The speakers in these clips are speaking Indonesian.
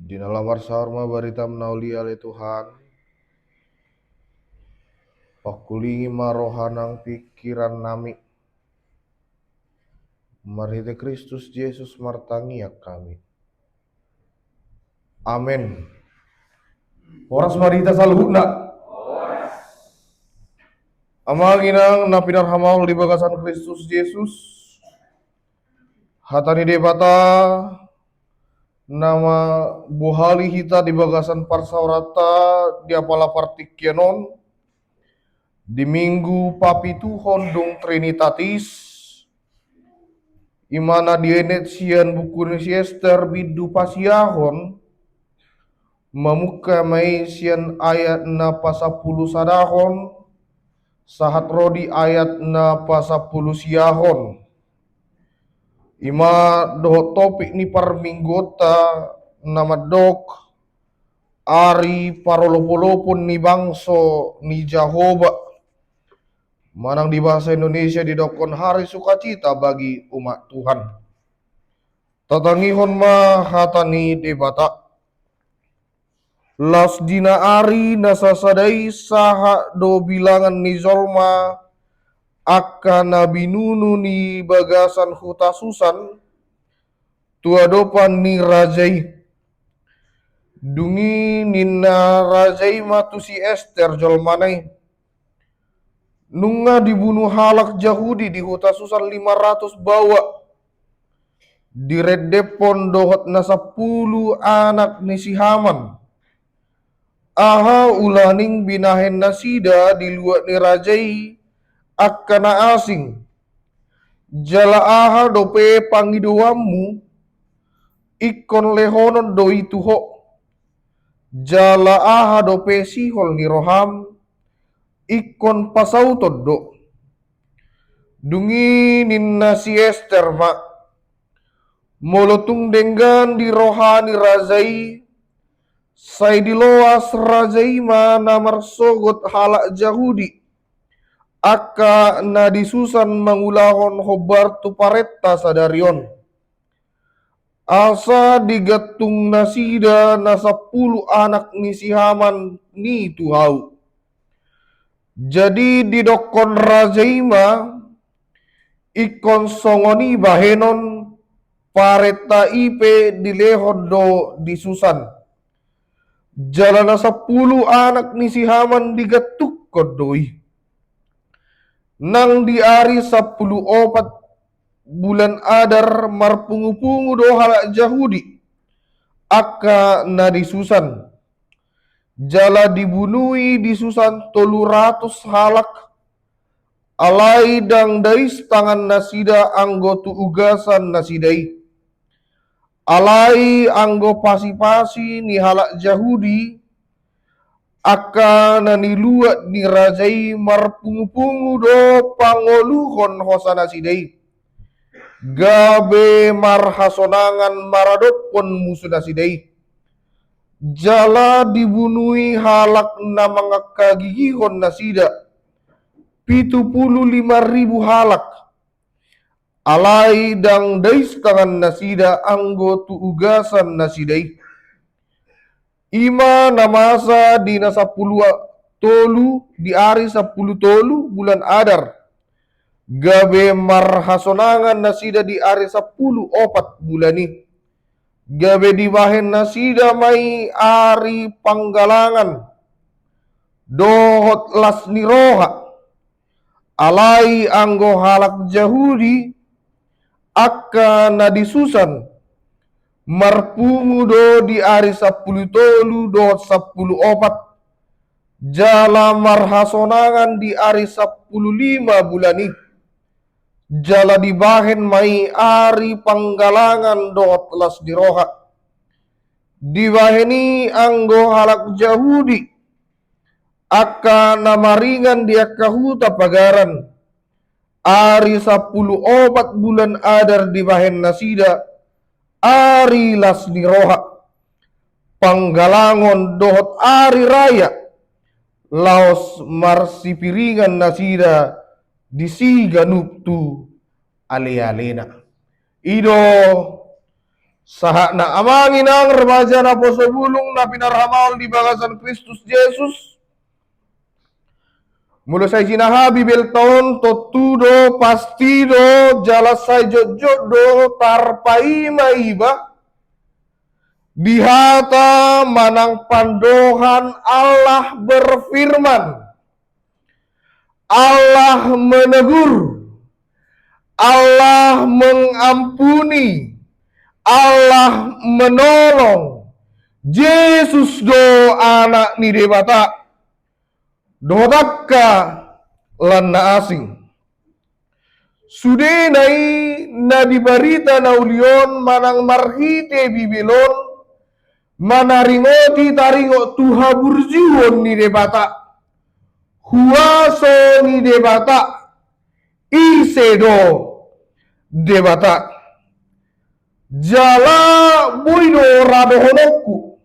Di dalam sarma barita menauli ale Tuhan, pakulingi marohanang pikiran nami, marite Kristus Yesus martangiak kami. Amin. Horas marita salhuna. Amaginang napinar hamaul di bagasan Kristus Yesus. Hatani debata nama buhali hita di bagasan parsaurata di apala partikienon di minggu papituhon dung Trinitatis imana dienet sian buku si Ester bidu pasiahon memuka mai sian ayat na pasapuluh sadahon sahat rodi ayat na pasapuluh siahon ima doh topik ni parminggota nama dok ari parolopolopon ni bangso ni Jahoba manang di bahasa Indonesia didokon hari sukacita bagi umat Tuhan. Tatangihon mahatani debata las dina ari nasasadai saha do bilangan ni zolma akka nabinunu ni bagasan hutasusan tuadopan ni rajai dungi nina rajai matu si Ester jolmanai nunga dibunuh halak Yahudi di hutasusan 500 bawa diredepon dohot na 10 anak ni si Haman aha ulaning binahen nasida di luar ni rajai akkana asing jala aha dope pangidoammu ikon lehonon do ituho jala aha dope sihol ni roham ikon pasautod do dungi ninna si Ester ma molotung denggan di rohani razai say diloas razai ma namar sogot halak Yahudi akka na disusan mangulahon hobar tu paretta sadarion asa digatung nasida na 10 anak ni si Haman ni tuhau. Jadi didokon rajaima ikon songoni bahenon pareta ipe dilehon do disusan jalana 10 anak ni si Haman digatuk kodoi nang di ari 10 bulan Adar marpungu-pungu do halak Yahudi akka na disusan jala dibunuhi disusan 300 halak alai dang dais tangan nasida anggo tu ugasan nasidai alai anggo pasi-pasi ni halak Yahudi akka naniluat ni rajai marpungu-pungu do pangoluhon hosa nasidai gabe marhasonangan maradot pon musuh nasidai jala dibunuhi halak na mga kagigihon nasida 75.000 halak alai dang dais tangan nasida anggo tu ugasan nasidai ima namasa di na 10 tolu di ari 10 tolu bulan Adar gabe marhasonangan nasida di ari 10 bulani gabe dibahen nasida mai ari panggalangan dohot las niroha alai anggo halak Yahudi akka na disusan marpungu do di ari 10 tolu dohot 10 jala marhasonangan di ari 15 bulani jala dibahen mai ari panggalangan dohot las diroha dibaheni anggo halak Yahudi akka namaringan dia kahuta pagaran ari 10 bulan Adar dibahen nasida ari las diroha panggalangon dohot ari raya laos marsipiringan nasida disiga nuptu ale-alena ido Sahak na amangin ang remaja na po sa bulong na pinarhamaol di bagasan Kristus Jesus. Mula sa sinahabi beltaon totudo pastido jalasay jojodo tarpai maiba. Dihata manang pandohan Allah berfirman. Allah menegur. Allah mengampuni. Allah menolong. Yesus do anak ni debata. Dotakka lanna asing. Sudenai na dibarita na ulion manang marhite bibilon. Manaringoti taringo tuha burjiwon ni debata. Huaso ni debata. Isedo debata. Jala buido radohonoku.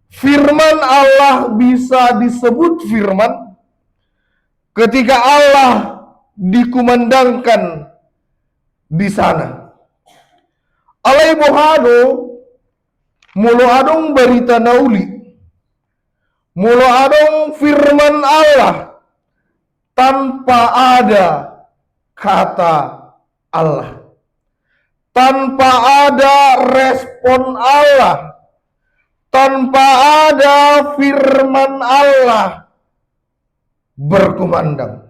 Firman Allah bisa disebut firman ketika Allah dikumandangkan di sana. Alai bohado mulo adong berita nauli. Mulo adong firman Allah tanpa ada kata Allah. Tanpa ada respon Allah. Tanpa ada firman Allah berkumandang.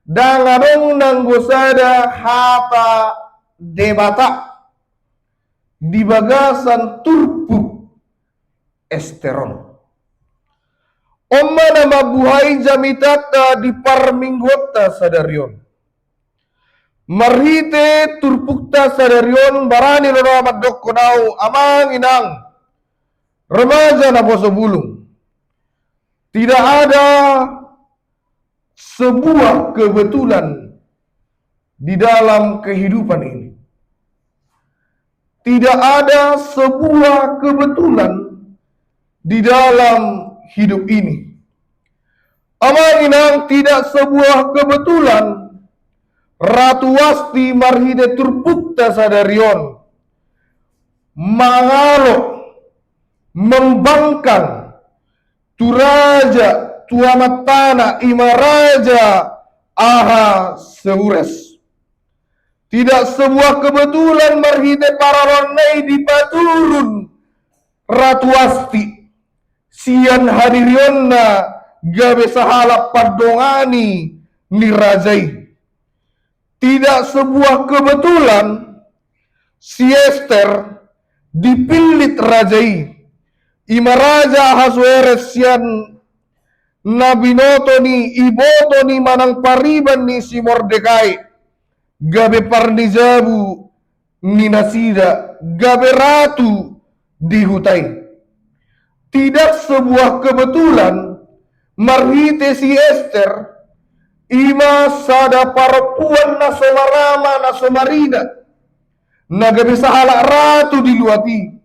Dangarong nanggusada hata debata di bagasan turpu esteron. Oma nama buhay jamitata di parminggota sadarion. Marhite turpukta sadarion barani loro madok konau amang inang. Remaja na po sa bulong. Tidak ada sebuah kebetulan di dalam kehidupan ini. Tidak ada sebuah kebetulan di dalam hidup ini. Amanginang tidak sebuah kebetulan Ratu Wasti marhide turpukta sadarion. Mangalo membangkang turaja tuamatana imaraja aha seures. Tidak sebuah kebetulan marhite para ronai di paturun Ratu Wasti sian hadirionna gabe sahala pardongani ni rajai. Tidak sebuah kebetulan si Esther dipilit rajai. Imaraja Ahasuerus sian nabinoto ni iboto ni manang pariban ni si Mordekai. Gabe parnijabu ni nasida. Gabe ratu dihutai. Tidak sebuah kebetulan marhite si Esther ima sada perempuan na somarama na somarina. Nagabe sahala ratu diluati.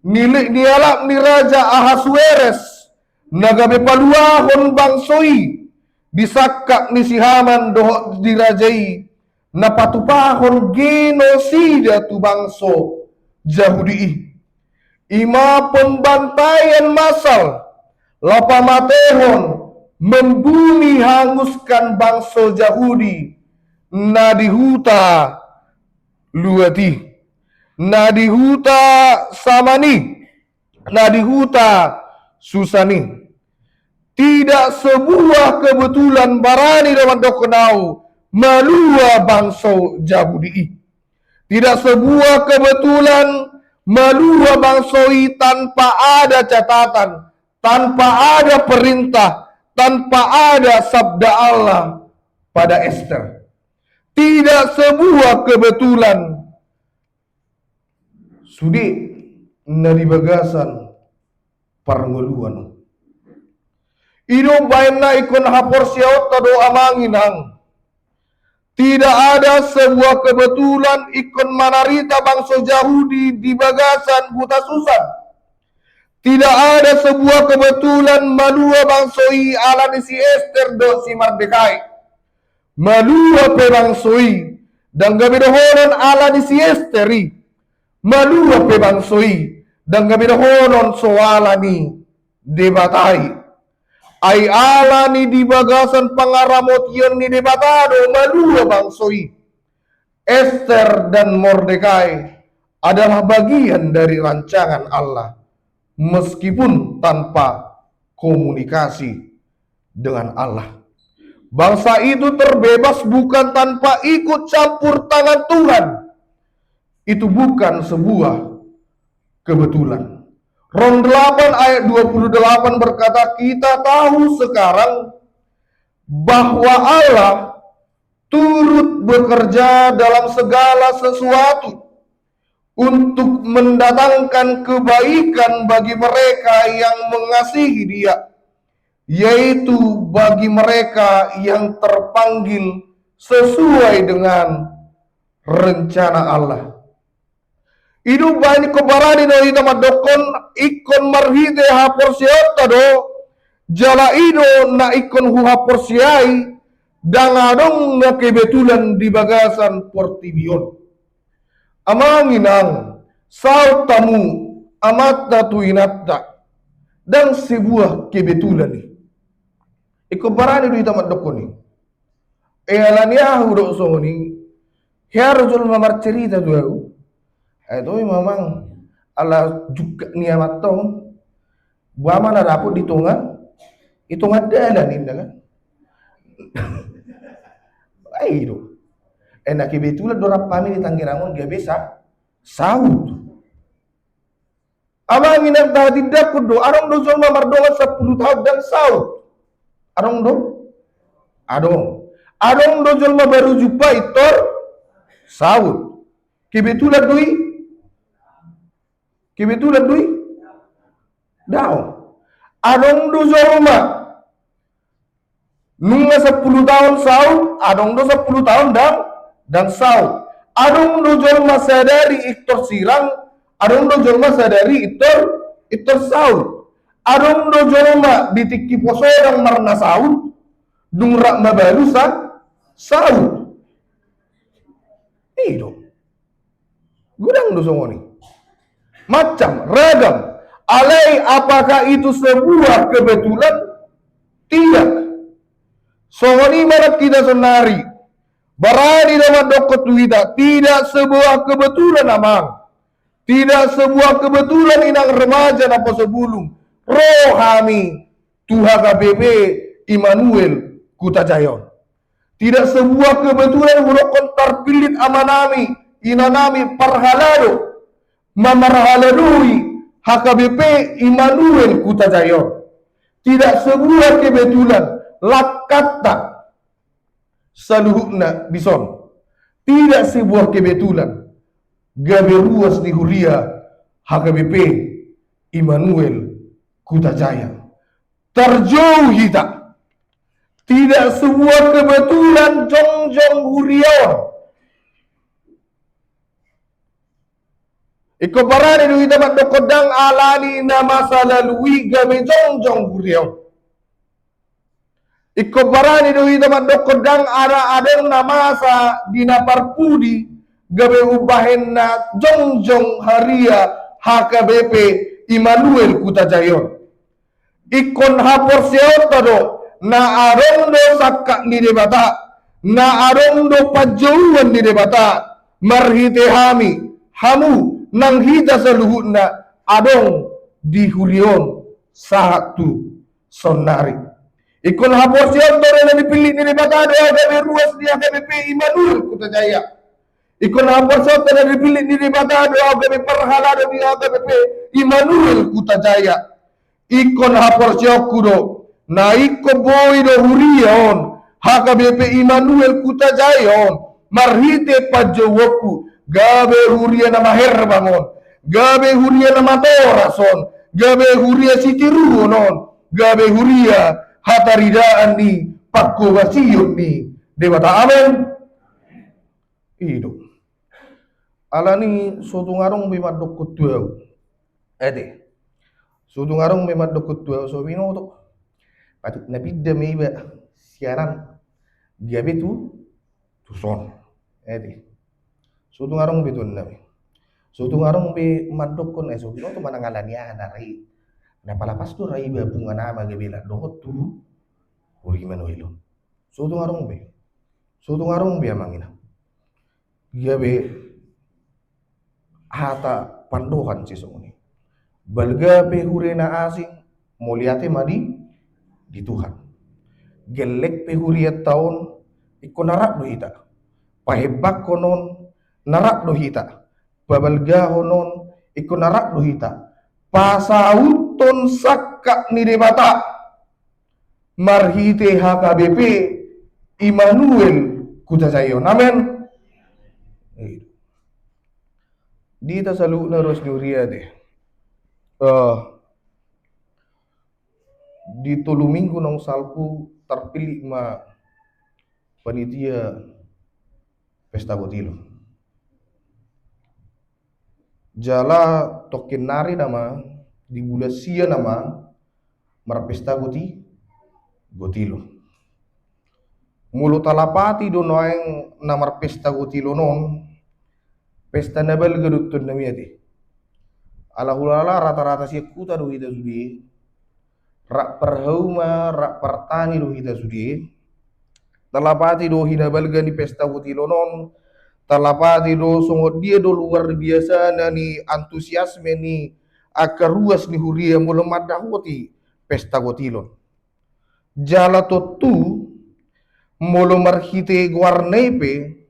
Nialap ni Raja Ahasuerus nagabe paluahon bangsoi disakak ni si Haman dohot dirajai napatupahon genosida tu bangso Yahudi. Ima pembantaian massal lapamatehon membumi hanguskan bangso Yahudi nadihuta luati. Nadihuta samani, nadihuta susani. Tidak sebuah kebetulan barani dalam dokenau malua bangso Yahudi. Tidak sebuah kebetulan malua bangsoi tanpa ada catatan, tanpa ada perintah, tanpa ada sabda Allah pada Esther. Tidak sebuah kebetulan. Sudi nari bagasan parnguluan. Ino bayan na ikon hapor siyaot tado amanginang. Tidak ada sebuah kebetulan ikon manarita bangsa Yahudi di bagasan buta susan. Tidak ada sebuah kebetulan malua bangsoi alani si Esther do si Mardekai. Malua pe bangsoi dan gabidohonan alani si Esteri. Malua pe bangsoi dan gabi honon soalani debatai. Ai alani di bagasan pangaramot yon ni debatado malua bangsoi. Esther dan Mordekai adalah bagian dari rancangan Allah meskipun tanpa komunikasi dengan Allah. Bangsa itu terbebas bukan tanpa ikut campur tangan Tuhan. Itu bukan sebuah kebetulan. Rom 8 ayat 28 berkata, kita tahu sekarang bahwa Allah turut bekerja dalam segala sesuatu untuk mendatangkan kebaikan bagi mereka yang mengasihi Dia, yaitu bagi mereka yang terpanggil sesuai dengan rencana Allah. Idu bani ko barani no ita madokon ikon marhite ha porsiota do jala ido na ikon huha porsiai dangadong na kebetulan di bagasan portibion. Amanginang sautamu amat tuinatta dan sebuah kebetulan ni. Iko barani do ita madokon ni. Alania hudo so ni. Harujul mamar cerita do. Itu memang Allah juga niamat tahu buah mana dapat hitungan ada nih kan itu enak kebetulan dorang pami di Tanggerang gak bisa saud ama nginap dah tidak kudo arong do zon mamar doa 10 tahun dan saud arong do zon baru jumpa itor saud kebetulan dui daw adong do zorma nunga 10 tahun saud adong do 10 tahun dan saud adong do zorma sadari iktor sirang adong do zorma sadari iktor saud adong do zorma ditiki posodang marna saud dungrak mabalu saud itu gudang do songoni macam ragam alai apakah itu sebuah kebetulan? Tidak. Songoni marat kita sonari barani nama dokot kita tidak sebuah kebetulan amang tidak sebuah kebetulan inang remaja napa sebelum rohami Tuhan KBP Immanuel Kutajayon tidak sebuah kebetulan hurokon terpilit amanami inanami parhalado mamarhaladui HKBP Immanuel Kutajayon. Tidak sebuah kebetulan lakata saluhukna bison. Tidak sebuah kebetulan gabe ruas di huria HKBP Immanuel Kutajayan. Terjauhi tak. Tidak sebuah kebetulan jongjong huriawan. Iko barani do ita madokodang alani na masalalui gabe jongjong huriawan. Iko barani do ita madokodang ara adeng na masa dinaparpudi gabe ubahen na jongjong haria HKBP Immanuel Kutajayon. Ikon hapor seota do na arondo sakka ni debata na arondo pajauan ni debata marhite hamu nang hita sa luhut na adong di hurion satu sonari. Ikon hapor seota na dipilih ni debata do gabe ruas di HKBP Immanuel Kutajaya. Ikon hapor seota na dipilih ni debata do gabe parhalado di HKBP Immanuel Kutajaya. Ikon hapor seokudo na iko boy do hurion HKBP Immanuel Kutajayon marhite pajowoku gabe huria na maher bangon gabe huria na matorason gabe huria sitiru non gabe huria hataridaan ni pakowasiyon ni dewata amen ido alani sotungarong bimadok kutuaw ede sotungarong bimadok kutuaw so binoto patut nabidda meiba siaran diabetu tuson ede sotungarong bitun nabi So tu ngarong be madok kon so tu manangalani ana rai. Na palapas tu rai ba bunga nama gebela dohot tu uri manoilo. So tu ngarong be. So tu ngarong be amangina. Dia be hata pandohan si songoni. Balga pe hurena asing moliate madi di Tuhan. Gelek pe huriat tahun ikon narak do hita. Pahebak konon narak do hita. Babalga honon ikon narak do hita. Pasauton sakak ni debata marhite HKBP Immanuel Kutasayon. Amen. Dita sa na Ros Nuria deh. Di 3 minggu nong salpu terpilih ma panitia pesta gotilo. Jala token nari nama di bulan sia nama marpesta gotilo. Mulu talapati do noeng namar pesta gotilo non pesta nabel gedutun namiati. Ala hulala rata-rata sia kuta do hita sudi. Rak perhauma, rak pertani do hita sudi. Talapati do hina balga ni pesta gotilo non. Talapati do songot dia do luar biasa na ni antusiasme ni akaruas ni huria mula madahoti pesta gotilon. Jala tu molo marhite guarnepe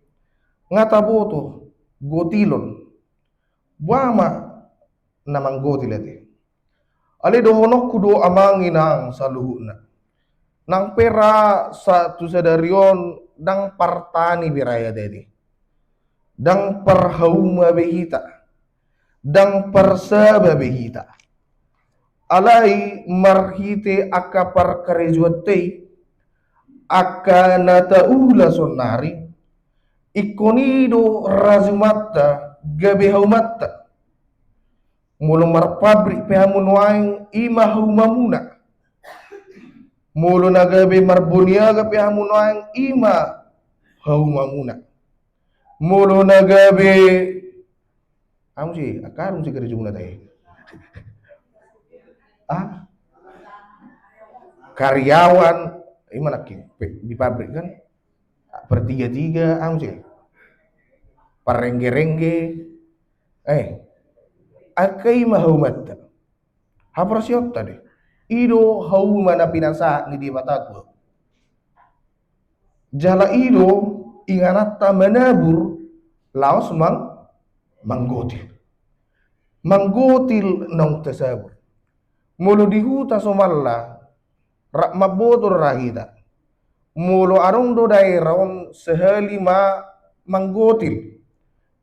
ngata boto gotilon. Buama namang gotilate. Ale do honok kudo amanginang saluhuna. Nang pera satu sadarion dang partani biraya dedi. Dang perhauma behita. Dang persaba behita. Alai marhite aka parkarejuate aka nataula sonari ikonido razumatta gabehaumatta mulu marpabrik pehamunwaing ima haumamuna mulu nagabe marbuniaga pehamunwaing ima haumamuna mulu nagabe amu sih akarum sih kerja muna teh karyawan gimana di pabrik kan per 3-3 amu sih parengge-rengge akai mahaumatta haprasiot tadi ido hauma na pinasa ni di batatu jala ido inganatta manabur laos manggotil nong tasabur mulu dihuta somalla rak mabotor rahita mulu arong do daerah sehali ma manggotil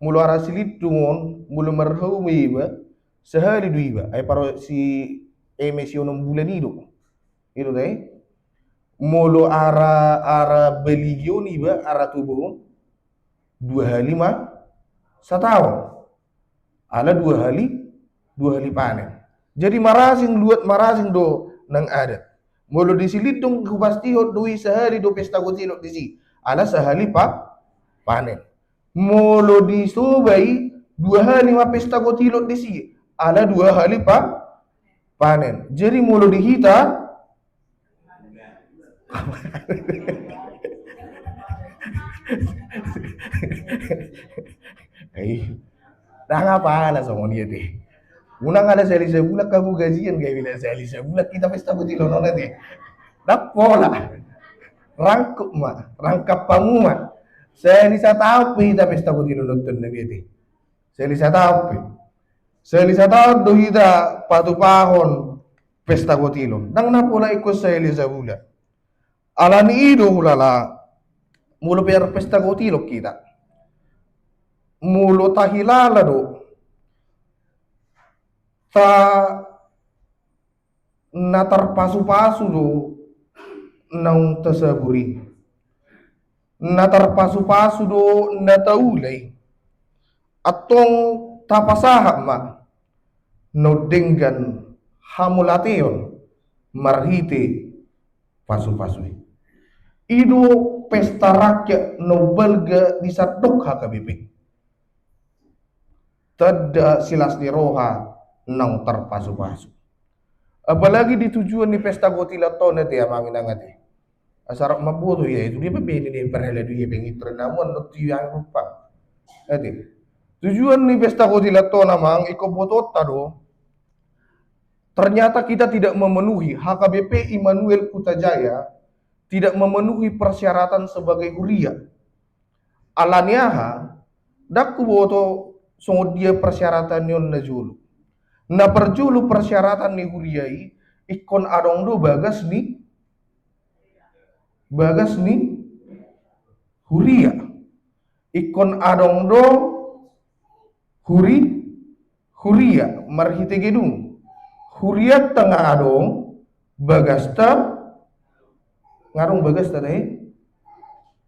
mulu ara silidungon mulu marhaumi ba sehari duiba ay paro si emisyon bulan itu deh mulu ara beligyon iba ara tubuh 2 hari setahun ala 2 hari panen jadi marasing do nang ada mulu disilidung kupasti hot dui sehari do pesta gotilok disi ala sehari panen mulu disubai 2 hari pesta gotilok disi ala 2 hari panen jadi mulu dihita dah ngapa lah sama dia teh unang ada sehari sebulan kamu gajian kayak bila sehari sebulan kita pesta gotilok nona teh dah pola rangkap pamu mah sehari satu kita pesta gotilok nonton nabi teh sehari satu do hita patu pahon pesta gotilok nang napola ikut sehari sebulan alani ido hulala mulu per pesta gotilok kita mulu tahilala do ta natar pasu-pasu do naung tasaburi natar pasu-pasu do nataulay atong tapasahak ma no denggan hamulateon marhite pasu-pasu ido pesta rakyat no belga di sadok HKBP Tada silas di roha nang terpasu-pasu. Apalagi di tujuan di pesta gotila tone te amangin angati. Asarap mabuto ya itu dia pebeni ni perhela dia pengi trenamuan no yang rupa. Ati. Tujuan ni pesta gotila tone amang iko botot tado. Ternyata kita tidak memenuhi HKBP Immanuel Putrajaya tidak memenuhi persyaratan sebagai huria. Alaniaha dakku boto sungguh dia persyaratan yon najulu. Na perjulu persyaratan ni huriai ikon adong do bagas ni huria. Ikon adong do huria marhite gedung. Huria tengah adong bagas ta ngarung bagas ta deh.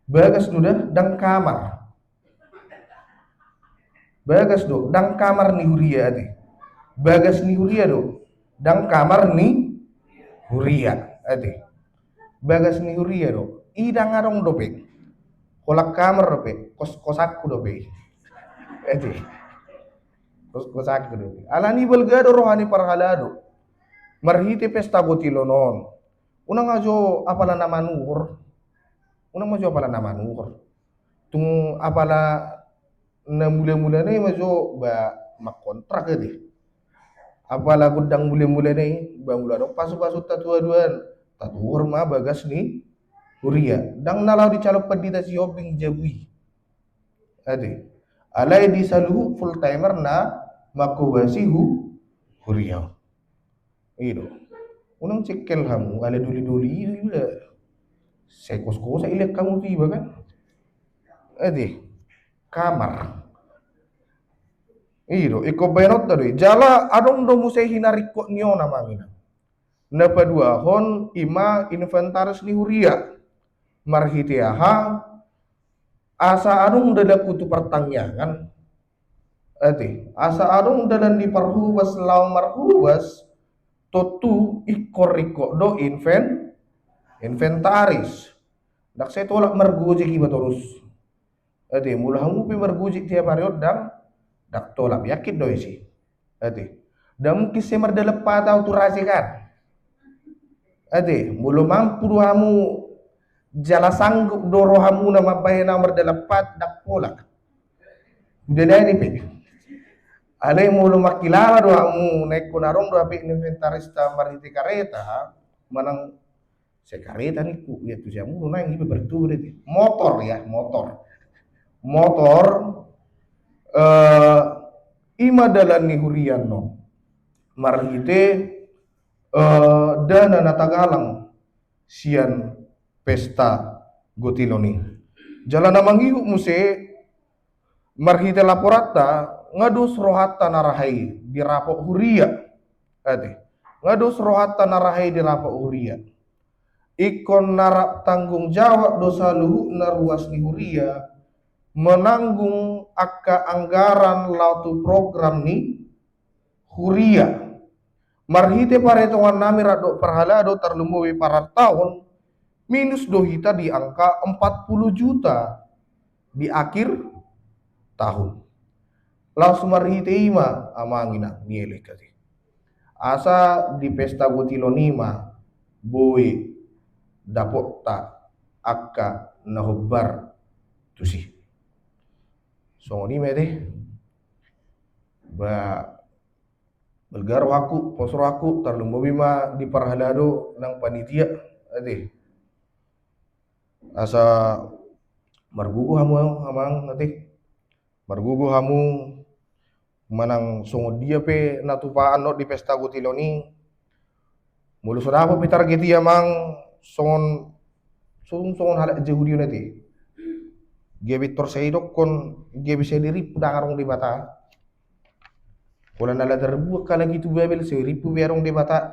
Bagas nudah dang kamar. Bagas do dang kamar ni huria ati. Bagas ni huria do dang kamar ni huria ati. Bagas ni huria do idang ngarong dope. Kolak kamar dope, kos-kosakku dope. Ati. Kos-kosakku dope. Alani belgado rohani parhalado. Marhite pesta gotilonon. Unang ajo apala namanuhur. Unang majo apala namanuhur. Tung apala na mula-mula na majo ba makontrak edi. Apala gudang mula-mula na ba mula do pasu-pasu tatuaduan. Tatuhur ma bagas ni huria. Dang nalaw di calok padita si Hobing Jabui. Adi. Alay di saluhu full timer na makubasi huria. Itu. Unang cekel kamu, ala duli-duli itu sekos-kos ilek kamu tiba kan? Adi. Kamar. Iyo, iko benot tadi. Jala adong do musay hinariko niyo namangina. Napadua hon ima inventaris ni huria. Marhitiaha asa adong dala kutu pertanyaan. Ati, asa adong dalan di parhubas law marhubas totu ikor-ikor do inventaris. Dak saya tolak merguji kiba terus. Ati, mula hamu pi merguji tiap hari dang dak tolak yakin do isi. Ati, dam kise merdala patau tu rasikan. Ati, mula mampu hamu jala sanggup doro hamu nama bayana merdala pat dak polak. Udah ni pe. Alay mulu makilala do hamu naik kunarong do api inventaris ta mariti kareta manang se kareta ni ku ya tu sia mulu nang ibe bertu berarti motor ya motor ima dalan ni hurian no marhite dana natagalang sian pesta gotiloni jalan namangihu muse marhite laporata ngadus rohata narahai di rapok huria. Ati. Ngadus rohata narahai di rapok huria. Ikon narap tanggung jawab dosa luhu naruas ni huria menanggung akka anggaran lautu program ni huria. Marhite paretongan nami radok perhalado terlumui para tahun minus dohita di angka 40 juta di akhir tahun. Langsung marhite ima amangina niele kati. Asa di pesta gotilonima boy dapot ta akka nahubar tusi. So ni mede ba belgaro aku posro aku terlumbi ma di parhalado nang panitia ade. Asa margugu hamu amang ate. Margugu hamu manang sungod dia pe natupaan no di pesta gotiloni mulu sudah apa pitar geti amang songon halak jehudio nati dia bitor seidok kon dia bisa diri pudah arong di bata kola nala terbuka kala gitu bebel seribu berong di bata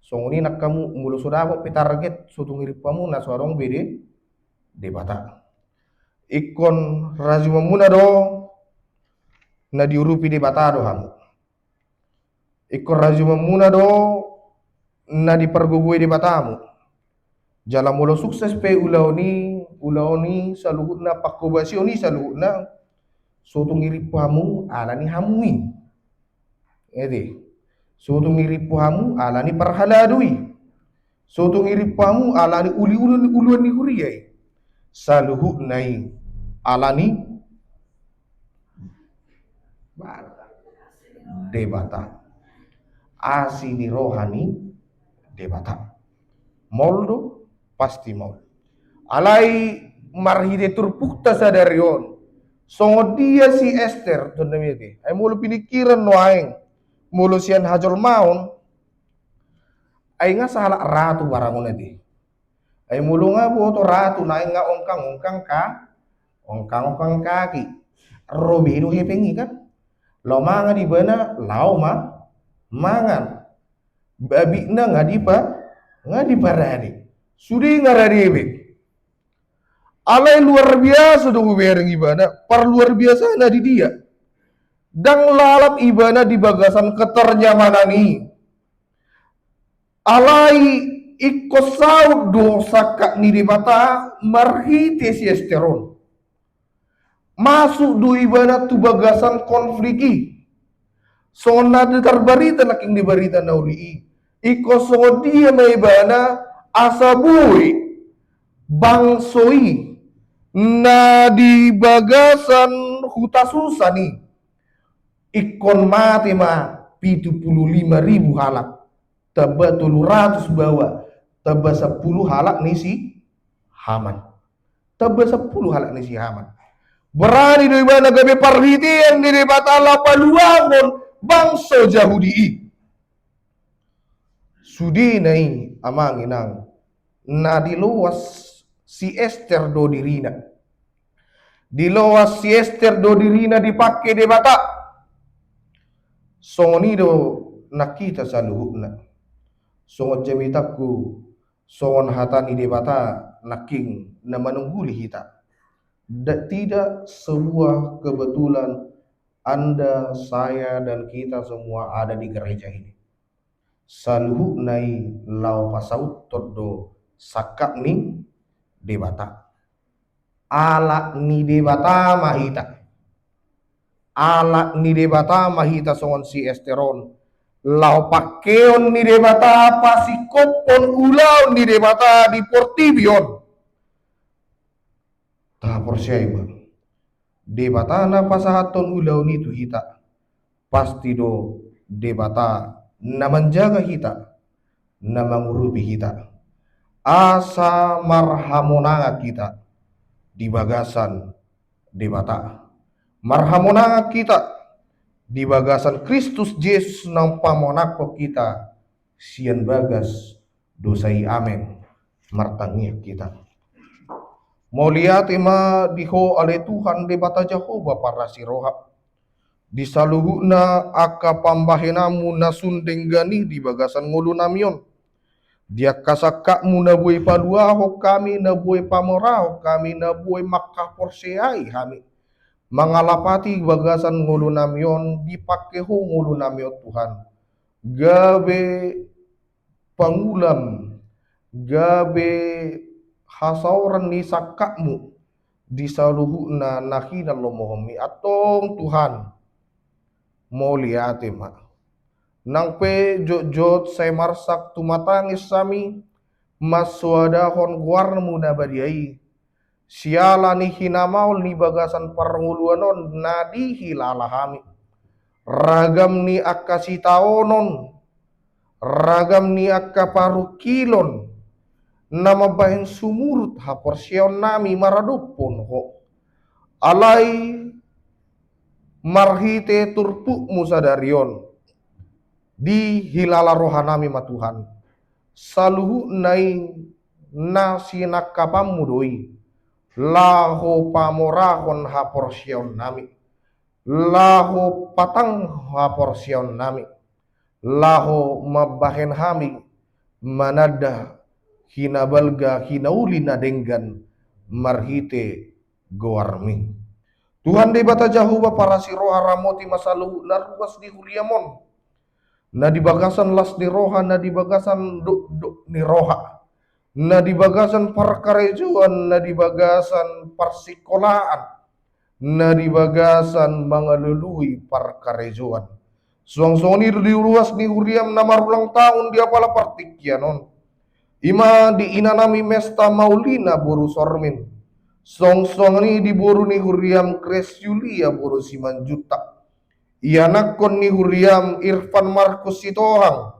songoni nak kamu mulu sudah apa pitar get sutung irip kamu na suarong bede di bata ikon razumamuna do na diurupi di batado hamu. Ikor razuma muna do na dipergugui di batamu. Jala mulo sukses pe ulaoni saluhut na pakubasioni saluhut na Soto ngiripamu alani hamui. Ede. Soto ngiripamu alani parhaladui. Soto ngiripamu alani uli-uluan ni huriyai. Saluhu nai alani debata. Asini rohani debata. Moldo pasti mau. Alai marhide turpukta sadarion. Songo dia si Esther to namiti. Ay mulu pinikiran no aing. Mulu sian hajol maun. Ay nga sa halak ratu barangon edi. Ay mulu nga boto ratu na nga ongkang kaki. Robedo hepengi kan. Lo mangan di bana lau mangan. Babi na nga di paradi. Sudi nga radibe. Alay luar biasa dong bereng ibana. Par luar biasa na di dia. Dang lalap ibana di bagasan keternyamanan ini. Alai ikosau dosa kak ni debata marhite si esteron. Masuk do ibana tu bagasan konfliki. So na terbarita naking dibarita na uli. Ikosong dia may ibana asabui bangsoi na di bagasan hutasusani. Ikon mati ma 75.000 halak. Taba 700 bawa. Taba 10 halak ni si Haman. Taba 10 halak ni si Haman. Berani do ibana gabe parhitian di batala paluangon bangso Yahudi. Sudi nai amang inang na diluas si Esther do dirina. Diluas si Esther do dirina dipakai de bata. Songonido nakita sa luhukna. Songon jemitaku, songon hatani debata naking na menungguli hita. Tidak sebuah kebetulan Anda, saya, dan kita semua ada di gereja ini. Saluhu nai lau pasaut todo sakak ni debata. Alak ni debata mahita. Alak ni debata mahita songon si Esteron. Lau pakeon ni debata pasikopon ulau ni debata di portibion. Ta percaya bang. Debata na pasahaton ulau ni tu hita. Pasti do debata na menjaga hita. Na mengurupi hita. Asa marhamonanga kita. Di bagasan debata. Marhamonanga kita. Di bagasan Kristus Yesus nang pamonako kita sian bagas dosai amen martangnya kita. Mau lihat ima diho oleh Tuhan debata Jehovah para siroha. Disaluhuna aka pambahenamu nasundeng gani di bagasan ngulu namion. Dia kasakak mu nabuai paduaho kami nabuai pamoraho kami nabuai makkah porseai kami. Mangalapati bagasan ngulu namion dipakeho ngulu namion Tuhan. Gabe pangulam, gabe hasauran ni sakakmu disaluhu na nakina lomohomi atong Tuhan. Mau lihat ma. Nang pe jot saya marsak tumatangis sami maswadahon guarmu na badiai. Siala ni hinamaul ni bagasan parnguluanon nadi hilalahami. Ragam ni akasitaonon. Ragam ni akaparukilon. Nama bahen sumurut haporsion nami maradupon ho. Alai marhite turpuk musadarion. Di hilala rohanami matuhan. Saluhu nai nasinak kapamudoi. Laho pamorahon haporsion nami. Laho patang haporsion nami. Laho mabahen hami manada hinabalga hinauli na denggan marhite goarmi. Tuhan di bata Jahuba para siroha ramoti masalu laruas di huriamon. Na di bagasan las di roha na di bagasan ni roha. Na di bagasan parkarejuan, na di bagasan persikolahan, na di bagasan mga lului parkarejoan. Suang-suang ni ruas ni huriam na marulang taon dia pala partikyanon. Ima di inanami mesta maulina boru sormin. Song-song ni di boru ni huriam Kres Yulia boru Simanjuta. Ianakon ni huriam Irfan Marcos Sitohang.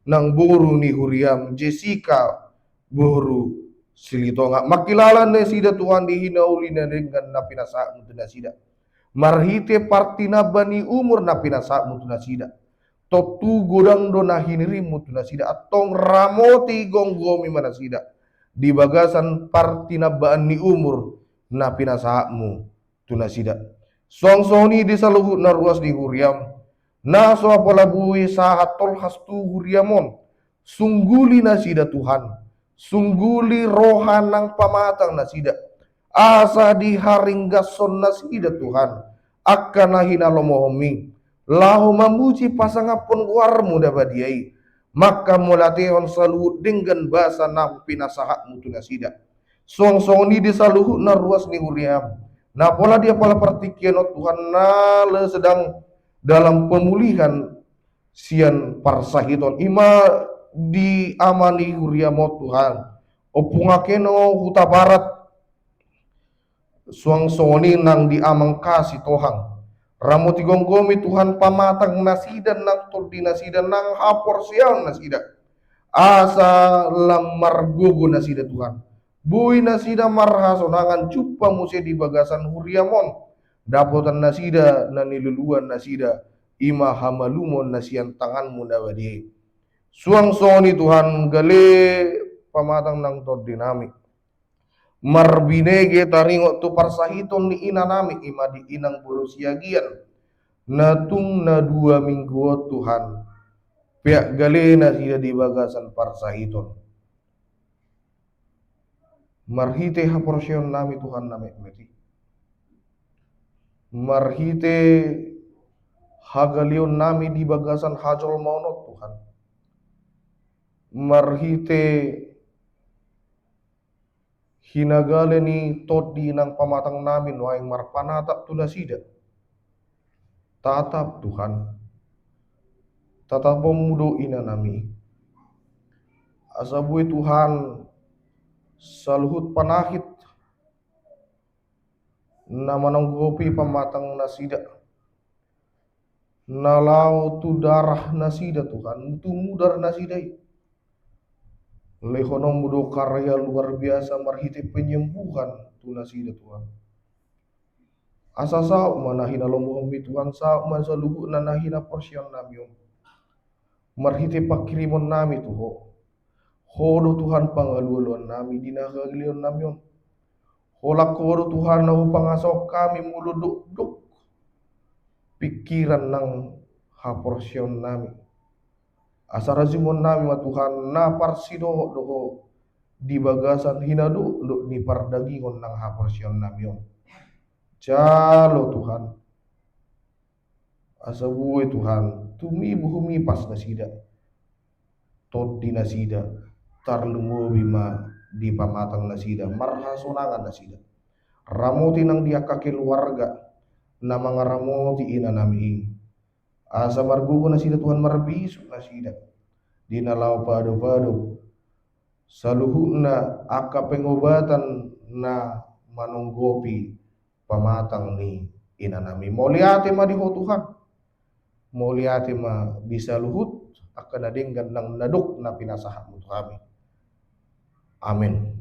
Nang boru ni huriam Jessica boru Silitonga. Makilala na sida Tuhan dihinauli na dengan na pinasaan na sida. Marhite partina bani umur na pinasaan na sida. Totu godang do na hinirimu na sida. Atong ramoti gonggomi mana sida. Di bagasan partina bani umur na pinasaan na sida. Song-soni di saluhut na ruas di huriam. Naso apalabui sahatol hastu huriamon. Sungguli na sida Tuhan. Sungguli rohan ng pamatang na sida. Asa di haringgason na sida Tuhan. Akka na hinalomohomi. Lahu mamuji pasangapon warmu dabadiai. Maka mulatihon saluhut dengan basa na pinasahatmu tu na sida. Song-song ni di saluhut na ruas ni huriam. Nah pola dia pola pertikyan Tuhan nala sedang dalam pemulihan sian parsahiton ima di amani huriamo Tuhan opungakeno huta barat suang soni nang di amang kasih Tuhan ramo tigonggomi Tuhan pamatang nasidan nang tordi nasidan nang hapor siang nasida asa lamar gugu nasida Tuhan bui nasida marhasonangan cupa muse di bagasan huriamon dapotan nasida na niluluan nasida ima hamalumon nasian tanganmu dawadi suang soni Tuhan gale pamatang nang to dinamik marbinege taringo tu parsahiton ni inanami ima di inang burusiagian natung na 2 minggu Tuhan pihak gale na sida di bagasan parsahiton marhite haporsion nami Tuhan nami meti marhite hagalion nami di bagasan hajol maunot Tuhan marhite hinagale ni todi nang pamatang namin waing marpanatap tunasida tatap Tuhan tatap pemudo ina nami asabui Tuhan saluhut panahit na mananggopi pamatang nasida nalau tu darah nasida Tuhan tu mudar nasidai lehono mudo karya luar biasa marhite penyembuhan tu nasida Tuhan asa sao manahina lomohmi Tuhan sao masaluhu nanahina porsion namion marhite pakirimon nami tuho hodo Tuhan pangaluan nami dinahagilion namion holak hodo Tuhan nahu pangasok kami muluduk-duk pikiran nang haporsion nami asara zimon nami ma Tuhan na parsido doho di bagasan hinadu do di pardagingon nang haporsion namion jalo Tuhan asabui Tuhan tumi buhumi pas nasida tot di nasida tarlumo bima di pamatang nasida marhasonangan nasida ramoti nang dia kaki keluarga na mga ramoti ina nami asa margugo nasida Tuhan marbisu nasida dinalau padu-padu saluhuna aka pengobatan na manunggopi pamatang ni ina nami moliate ma diho Tuhan moliate ma bisa luhut akan nadinggan nang naduk na pinasahan mo kami amin